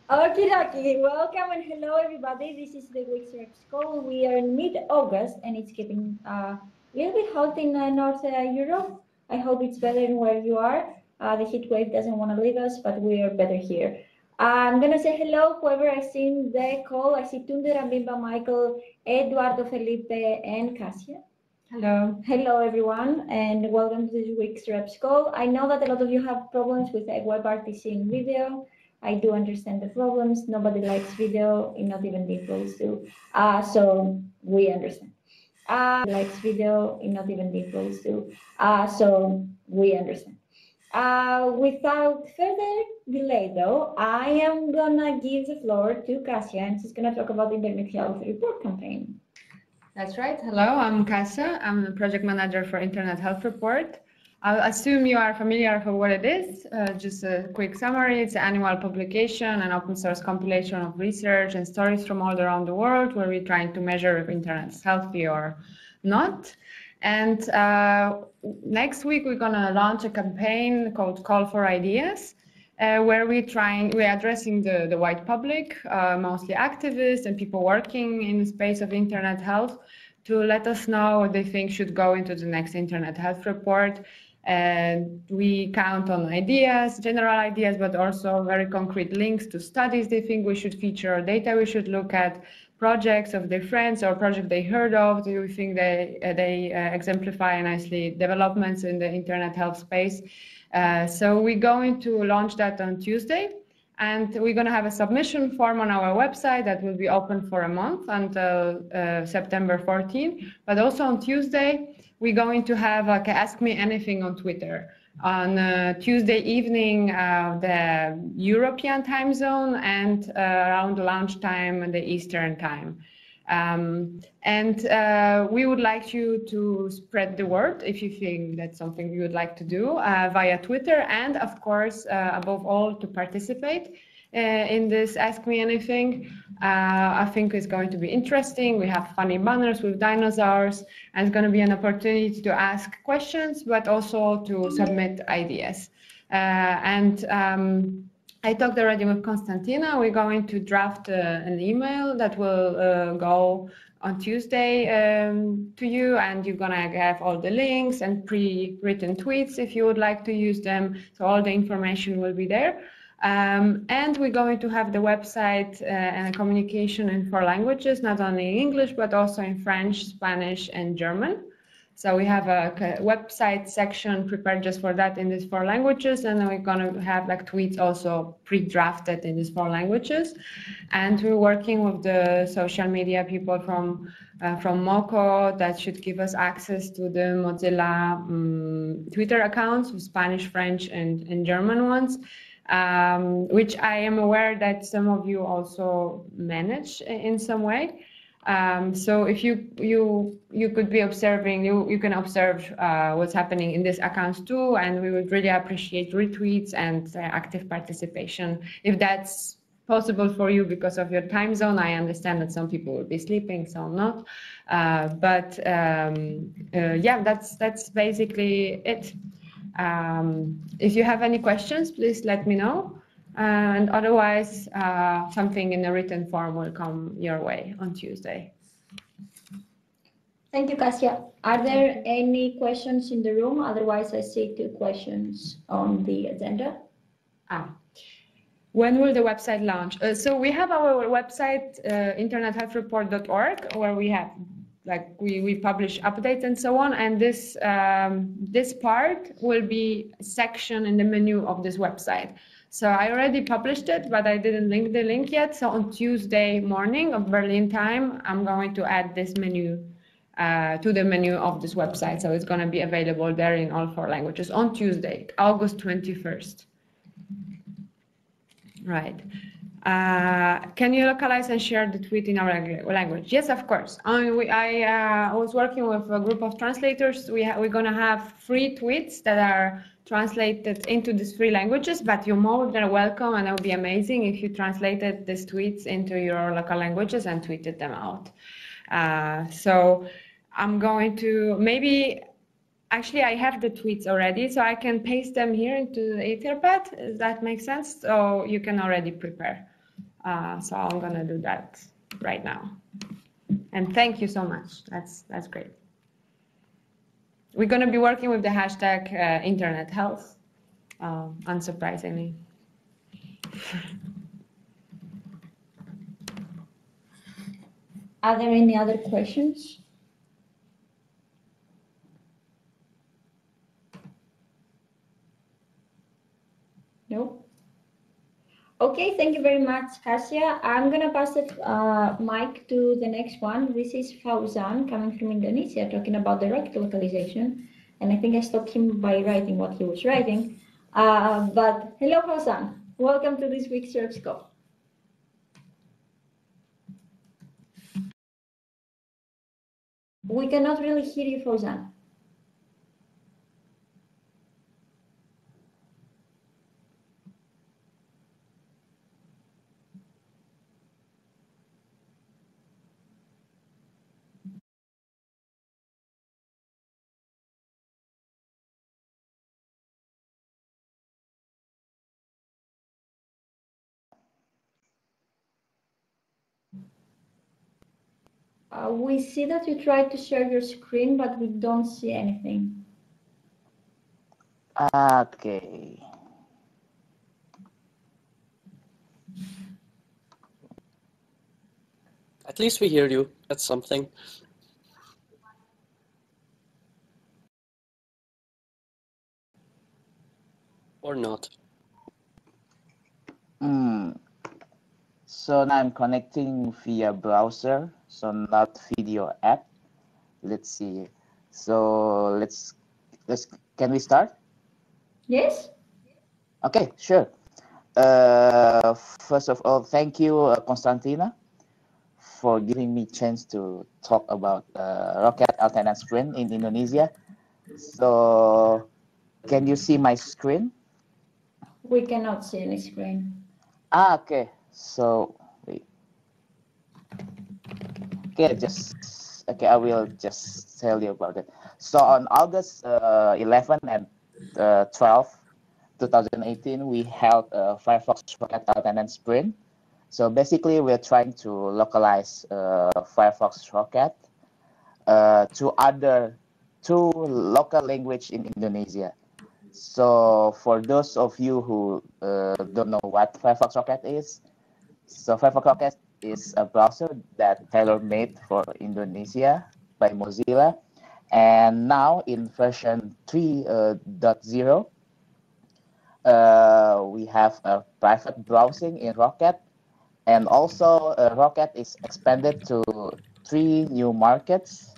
Okay, dokie. Welcome and hello, everybody. This is the Week's Reps call. We are in mid-August and it's getting a little bit hot in North Europe. I hope it's better where you are. The heat wave doesn't want to leave us, but we are better here. I'm going to say hello, whoever I see in the call. I see Tunde, Rambimba, Michael, Eduardo, Felipe, and Cassia. Hello. Hello, everyone, and welcome to this week's Reps call. I know that a lot of you have problems with WebRTC in video. I do understand the problems. Nobody likes video, not even the employees do. So we understand. Likes video, not even the employees do. So we understand. Without further delay, though, I am gonna give the floor to Kasia, and she's gonna talk about the Internet Health Report campaign. That's right. Hello, I'm Kasia. I'm the project manager for Internet Health Report. I'll assume you are familiar with what it is. Just a quick summary. It's an annual publication, an open source compilation of research and stories from all around the world where we're trying to measure if internet is healthy or not. And next week, we're going to launch a campaign called Call for Ideas, where we're addressing the wide public, mostly activists and people working in the space of internet health, to let us know what they think should go into the next internet health report. And we count on ideas, general ideas, but also very concrete links to studies they think we should feature, data we should look at, projects of their friends or projects they heard of. Do we think they exemplify nicely developments in the internet health space? So we're going to launch that on Tuesday, and we're going to have a submission form on our website that will be open for a month until September 14. But also on Tuesday, we're going to have like Ask Me Anything on Twitter on Tuesday evening, the European time zone, and around lunchtime, the Eastern time. We would like you to spread the word if you think that's something you would like to do via Twitter, and of course, above all, to participate in this Ask Me Anything. I think it's going to be interesting. We have funny banners with dinosaurs, and it's going to be an opportunity to ask questions, but also to submit ideas. I talked already with Konstantina. We're going to draft an email that will go on Tuesday to you, and you're gonna have all the links and pre-written tweets if you would like to use them. So all the information will be there. And we're going to have the website and communication in 4 languages, not only in English, but also in French, Spanish, and German. So we have a website section prepared just for that in these 4 languages, and then we're going to have like tweets also pre-drafted in these 4 languages. And we're working with the social media people from Moco that should give us access to the Mozilla Twitter accounts with Spanish, French, and German ones, which I am aware that some of you also manage in some way. So if you could be observing, you can observe what's happening in these accounts too, and we would really appreciate retweets and active participation. If that's possible for you because of your time zone, I understand that some people will be sleeping, some not. Yeah, that's basically it. If you have any questions, please let me know. And otherwise, something in a written form will come your way on Tuesday. Thank you, Kasia. Are there any questions in the room? Otherwise, I see 2 questions on the agenda. When will the website launch? So we have our website, internethealthreport.org, where we have we publish updates and so on. And this part will be a section in the menu of this website. So I already published it, but I didn't link the link yet. So on Tuesday morning of Berlin time, I'm going to add this menu to the menu of this website. So it's going to be available there in all 4 languages on Tuesday, August 21st. Right. Can you localize and share the tweet in our language? Yes, of course. I was working with a group of translators. We're going to have 3 tweets that are translated into these 3 languages, but you're more than welcome, and it would be amazing if you translated these tweets into your local languages and tweeted them out. So I'm going to actually, I have the tweets already, so I can paste them here into the Etherpad. Does that make sense? So you can already prepare. So I'm gonna do that right now. And thank you so much. That's great. We're gonna be working with the hashtag Internet Health, unsurprisingly. Are there any other questions? No? Okay, thank you very much, Kasia. I'm going to pass the mic to the next one. This is Fauzan coming from Indonesia, talking about the rocket localization. And I think I stopped him by writing what he was writing. But hello, Fauzan. Welcome to this week's EuropeScope. We cannot really hear you, Fauzan. We see that you tried to share your screen, but we don't see anything. Okay. At least we hear you. That's something. Or not. So now I'm connecting via browser, so not video app. Let's see. So let's can we start? Yes? Okay, sure. First of all, thank you, Constantina, for giving me chance to talk about rocket alternate sprint in Indonesia. So can you see my screen? We cannot see any screen. Okay. So wait. Okay, I will just tell you about it. So on August 11 and 12, 2018, we held a Firefox Rocket Alternate Sprint. So basically, we're trying to localize Firefox Rocket to two local language in Indonesia. So for those of you who don't know what Firefox Rocket is, so Firefox Rocket is a browser that tailor-made for Indonesia by Mozilla. And now in version 3.0, we have a private browsing in Rocket. And also Rocket is expanded to 3 new markets.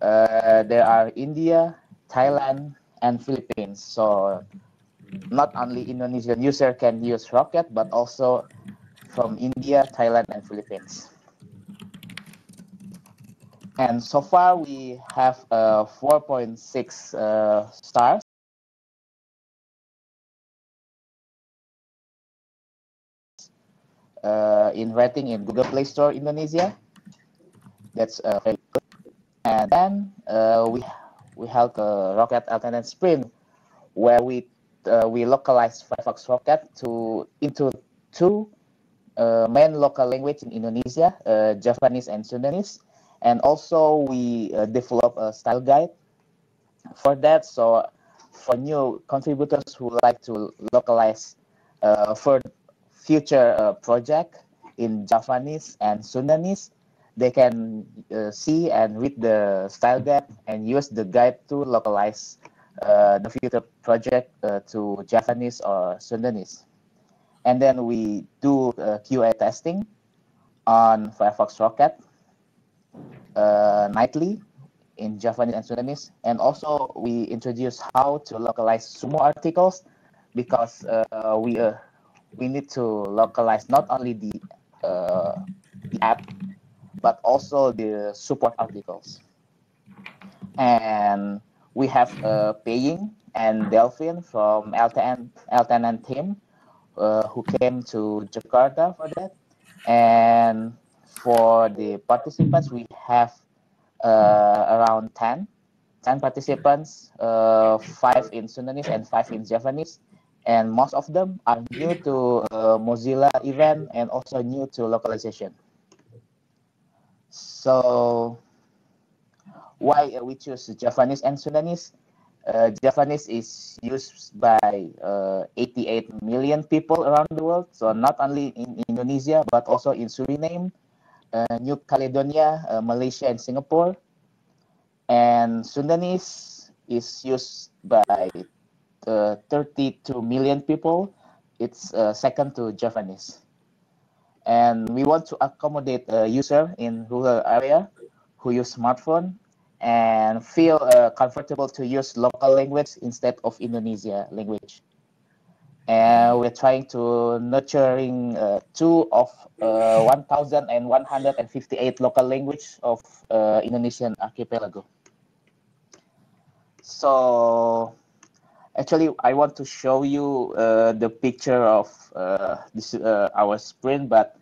There are India, Thailand, and Philippines. So not only Indonesian user can use Rocket, but also from India, Thailand, and Philippines. And so far we have 4.6 stars. In rating in Google Play Store Indonesia. That's very good. And then we held a Rocket Alternate Sprint where we localized Firefox Rocket into 2 main local language in Indonesia, Javanese and Sundanese. And also we develop a style guide for that. So for new contributors who like to localize for future project in Javanese and Sundanese, they can see and read the style guide and use the guide to localize the future project to Javanese or Sundanese. And then we do QA testing on Firefox Rocket nightly in Javanese and Sundanese. And also we introduce how to localize Sumo articles because we need to localize not only the app, but also the support articles. And we have Paying and Delphine from LTN team who came to Jakarta for that. And for the participants, we have around 10 participants, 5 in Sundanese and 5 in Javanese. and most of them are new to Mozilla event and also new to localization. So why we choose Javanese and Sundanese? Javanese is used by 88 million people around the world, so not only in Indonesia but also in Suriname, New Caledonia, Malaysia, and Singapore. And Sundanese is used by 32 million people. It's second to Javanese. And we want to accommodate a user in rural area who use smartphone and feel comfortable to use local language instead of Indonesia language. And we're trying to nurturing two of 1,158 local language of Indonesian archipelago. So actually, I want to show you the picture of this our sprint, but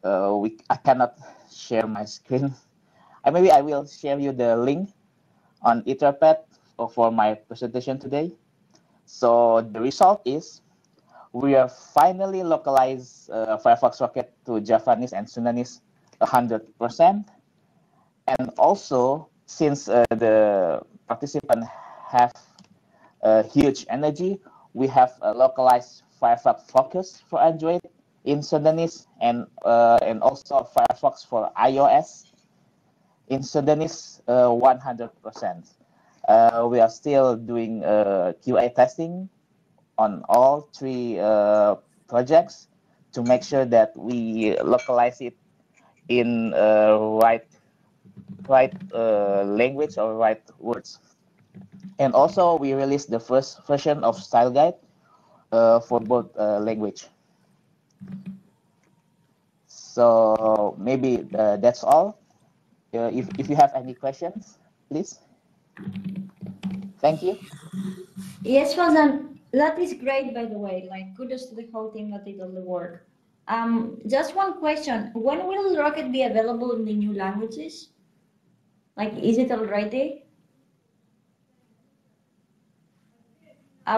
I cannot share my screen. Maybe I will share you the link on Etherpad for my presentation today. So the result is we are finally localized Firefox Rocket to Javanese and Sundanese 100%. And also, since the participants have huge energy, we have a localized Firefox Focus for Android in Sundanese and also Firefox for iOS in Sundanese 100%. We are still doing QA testing on all three projects to make sure that we localize it in right language or right words. And also we released the first version of Style Guide for both language. So maybe that's all. If you have any questions, please. Thank you. Yes, Fauzan, that is great, by the way. Like, kudos to the whole team that did all the work. Just one question. When will Rocket be available in the new languages? Like, is it already?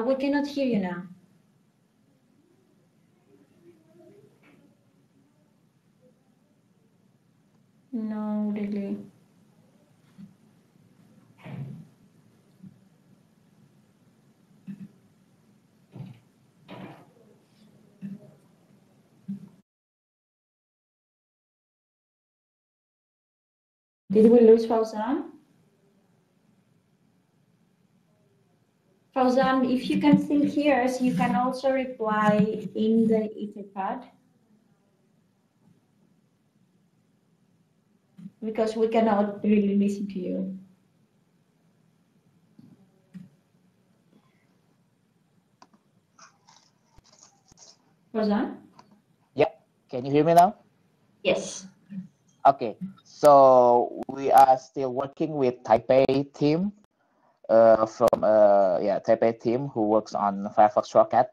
We cannot hear you now. No, really. Did we lose Fauzan? Fauzan, if you can still hear us, you can also reply in the Etherpad. Because we cannot really listen to you. Fauzan? Yeah, can you hear me now? Yes. Okay, so we are still working with Taipei team Taipei team who works on Firefox Rocket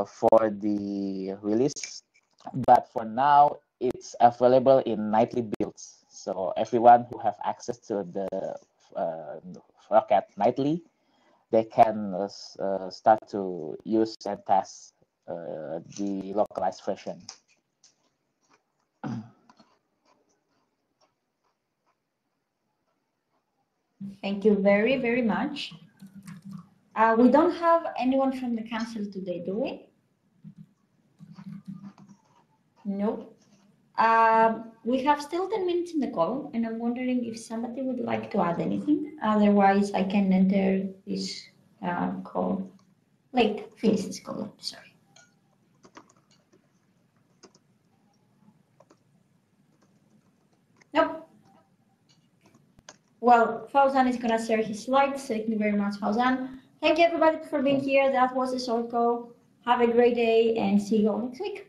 for the release. But for now, it's available in nightly builds. So everyone who have access to the Rocket nightly, they can start to use and test the localized version. Thank you very, very much. We don't have anyone from the council today, do we? No. We have still 10 minutes in the call, and I'm wondering if somebody would like to add anything. Otherwise, I can enter this call. Finish this call, sorry. Nope. Well, Fauzan is going to share his slides. Thank you very much, Fauzan. Thank you, everybody, for being here. That was the short call. Have a great day, and see you all next week.